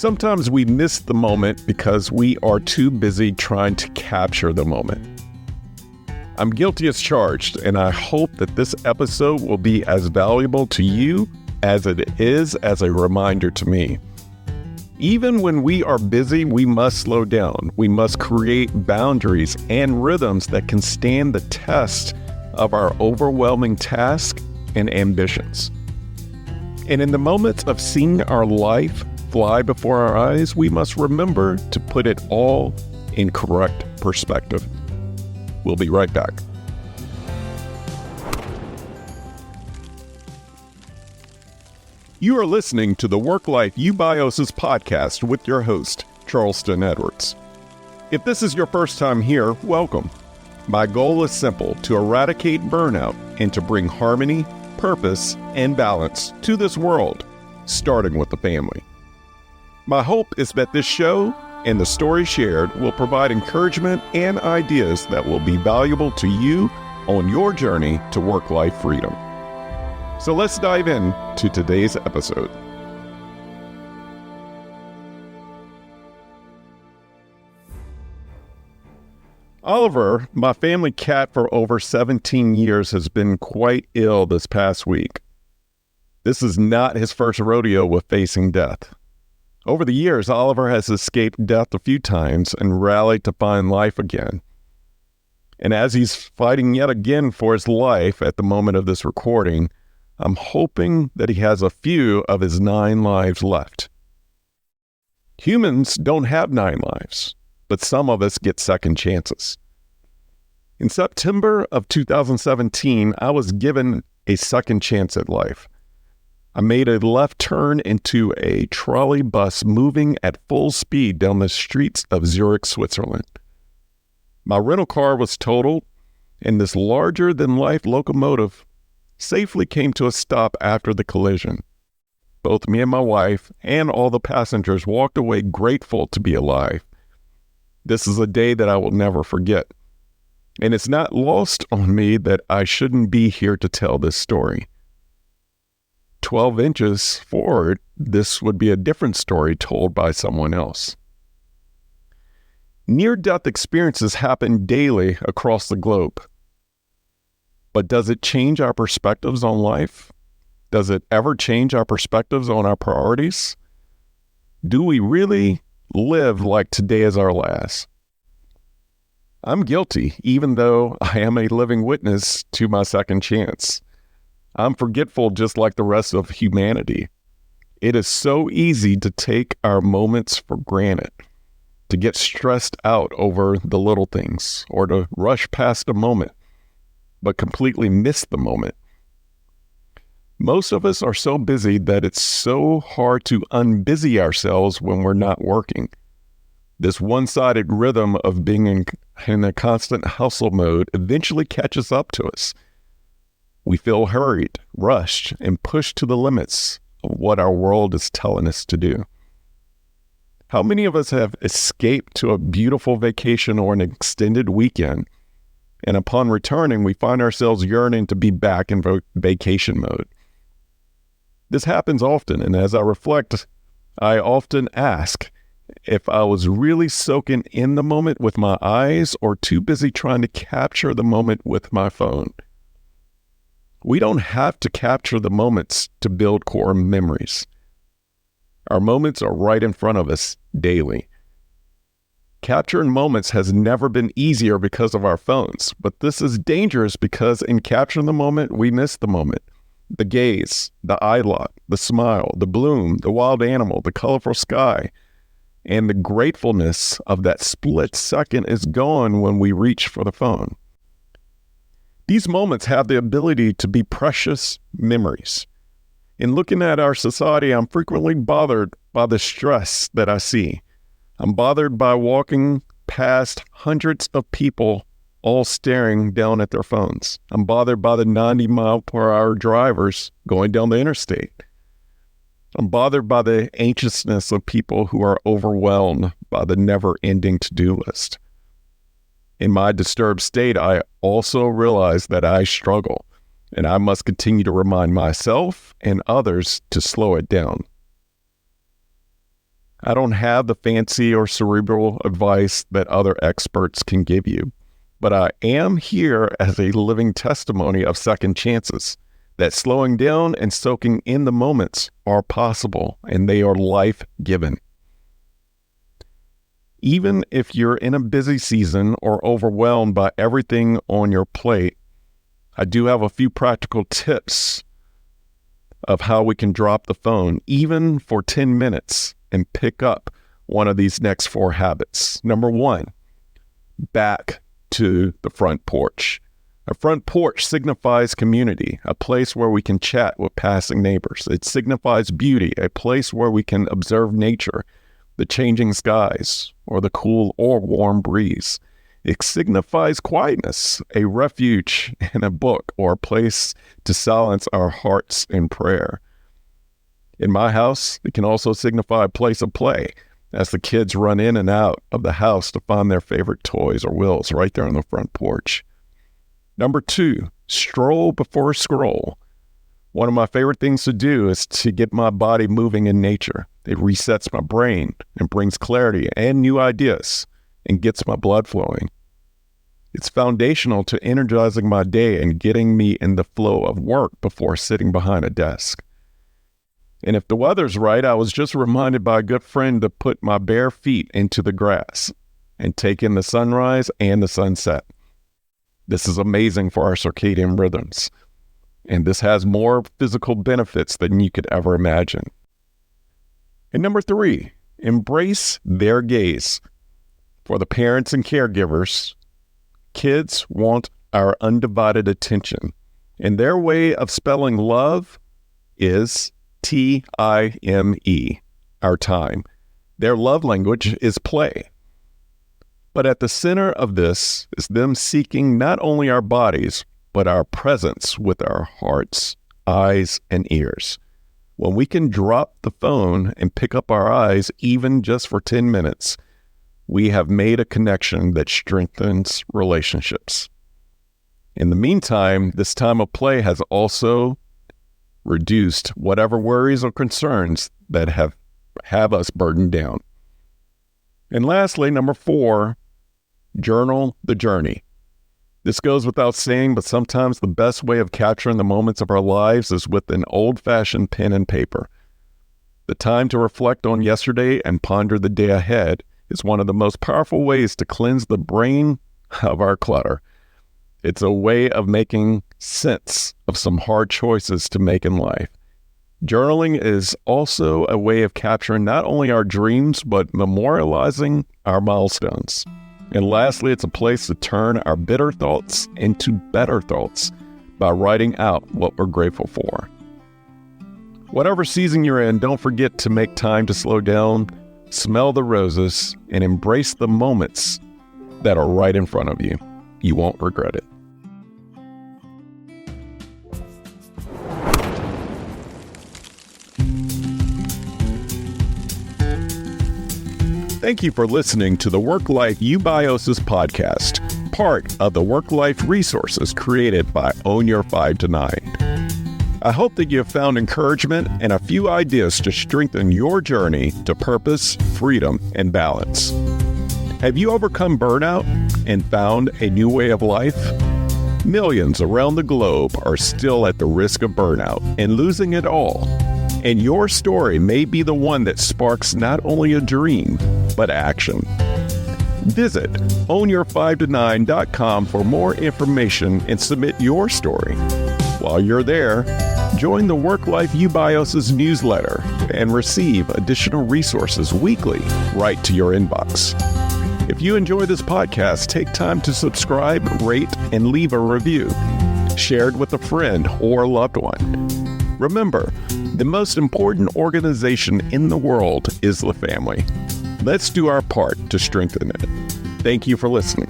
Sometimes we miss the moment because we are too busy trying to capture the moment. I'm guilty as charged, and I hope that this episode will be as valuable to you as it is as a reminder to me. Even when we are busy, we must slow down. We must create boundaries and rhythms that can stand the test of our overwhelming tasks and ambitions. And in the moments of seeing our life fly before our eyes, we must remember to put it all in correct perspective. We'll be right back. You are listening to the Work Life Eubiosis podcast with your host, Charleston Edwards. If this is your first time here, welcome. My goal is simple: to eradicate burnout and to bring harmony, purpose, and balance to this world, starting with the family. My hope is that this show and the story shared will provide encouragement and ideas that will be valuable to you on your journey to work-life freedom. So let's dive in to today's episode. Oliver, my family cat for over 17 years, has been quite ill this past week. This is not his first rodeo with facing death. Over the years, Oliver has escaped death a few times and rallied to find life again. And as he's fighting yet again for his life at the moment of this recording, I'm hoping that he has a few of his 9 lives left. Humans don't have 9 lives, but some of us get second chances. In September of 2017, I was given a second chance at life. I made a left turn into a trolley bus moving at full speed down the streets of Zurich, Switzerland. My rental car was totaled, and this larger-than-life locomotive safely came to a stop after the collision. Both me and my wife and all the passengers walked away grateful to be alive. This is a day that I will never forget. And it's not lost on me that I shouldn't be here to tell this story. 12 inches forward, this would be a different story told by someone else. Near-death experiences happen daily across the globe. But does it change our perspectives on life? Does it ever change our perspectives on our priorities? Do we really live like today is our last? I'm guilty, even though I am a living witness to my second chance. I'm forgetful just like the rest of humanity. It is so easy to take our moments for granted, to get stressed out over the little things, or to rush past a moment, but completely miss the moment. Most of us are so busy that it's so hard to unbusy ourselves when we're not working. This one-sided rhythm of being in a constant hustle mode eventually catches up to us. We feel hurried, rushed, and pushed to the limits of what our world is telling us to do. How many of us have escaped to a beautiful vacation or an extended weekend, and upon returning, we find ourselves yearning to be back in vacation mode? This happens often, and as I reflect, I often ask if I was really soaking in the moment with my eyes or too busy trying to capture the moment with my phone. We don't have to capture the moments to build core memories. Our moments are right in front of us daily. Capturing moments has never been easier because of our phones, but this is dangerous because in capturing the moment, we miss the moment. The gaze, the eye lock, the smile, the bloom, the wild animal, the colorful sky, and the gratefulness of that split second is gone when we reach for the phone. These moments have the ability to be precious memories. In looking at our society, I'm frequently bothered by the stress that I see. I'm bothered by walking past hundreds of people all staring down at their phones. I'm bothered by the 90-mile-per-hour drivers going down the interstate. I'm bothered by the anxiousness of people who are overwhelmed by the never-ending to-do list. In my disturbed state, I also realize that I struggle, and I must continue to remind myself and others to slow it down. I don't have the fancy or cerebral advice that other experts can give you, but I am here as a living testimony of second chances, that slowing down and soaking in the moments are possible and they are life-giving. Even if you're in a busy season or overwhelmed by everything on your plate, I do have a few practical tips of how we can drop the phone, even for 10 minutes, and pick up one of these next 4 habits. Number 1, back to the front porch. A front porch signifies community, a place where we can chat with passing neighbors. It signifies beauty, a place where we can observe nature, the changing skies, or the cool or warm breeze. It signifies quietness, a refuge in a book or a place to silence our hearts in prayer. In my house, it can also signify a place of play, as the kids run in and out of the house to find their favorite toys or wheels right there on the front porch. Number 2, stroll before scroll. One of my favorite things to do is to get my body moving in nature. It resets my brain and brings clarity and new ideas and gets my blood flowing. It's foundational to energizing my day and getting me in the flow of work before sitting behind a desk. And if the weather's right, I was just reminded by a good friend to put my bare feet into the grass and take in the sunrise and the sunset. This is amazing for our circadian rhythms, and this has more physical benefits than you could ever imagine. And number 3, embrace their gaze. For the parents and caregivers, kids want our undivided attention, and their way of spelling love is time, our time. Their love language is play. But at the center of this is them seeking not only our bodies, but our presence with our hearts, eyes, and ears. When we can drop the phone and pick up our eyes, even just for 10 minutes, we have made a connection that strengthens relationships. In the meantime, this time of play has also reduced whatever worries or concerns that have us burdened down. And lastly, number 4, journal the journey. This goes without saying, but sometimes the best way of capturing the moments of our lives is with an old-fashioned pen and paper. The time to reflect on yesterday and ponder the day ahead is one of the most powerful ways to cleanse the brain of our clutter. It's a way of making sense of some hard choices to make in life. Journaling is also a way of capturing not only our dreams, but memorializing our milestones. And lastly, it's a place to turn our bitter thoughts into better thoughts by writing out what we're grateful for. Whatever season you're in, don't forget to make time to slow down, smell the roses, and embrace the moments that are right in front of you. You won't regret it. Thank you for listening to the Work-Life Eubiosis podcast, part of the Work-Life resources created by Own Your 5 to 9. I hope that you have found encouragement and a few ideas to strengthen your journey to purpose, freedom, and balance. Have you overcome burnout and found a new way of life? Millions around the globe are still at the risk of burnout and losing it all. And your story may be the one that sparks not only a dream, but action. Visit ownyour5to9.com for more information and submit your story. While you're there, join the Work-Life Eubiosis newsletter and receive additional resources weekly right to your inbox. If you enjoy this podcast, take time to subscribe, rate, and leave a review. Share it with a friend or loved one. Remember, the most important organization in the world is the family. Let's do our part to strengthen it. Thank you for listening.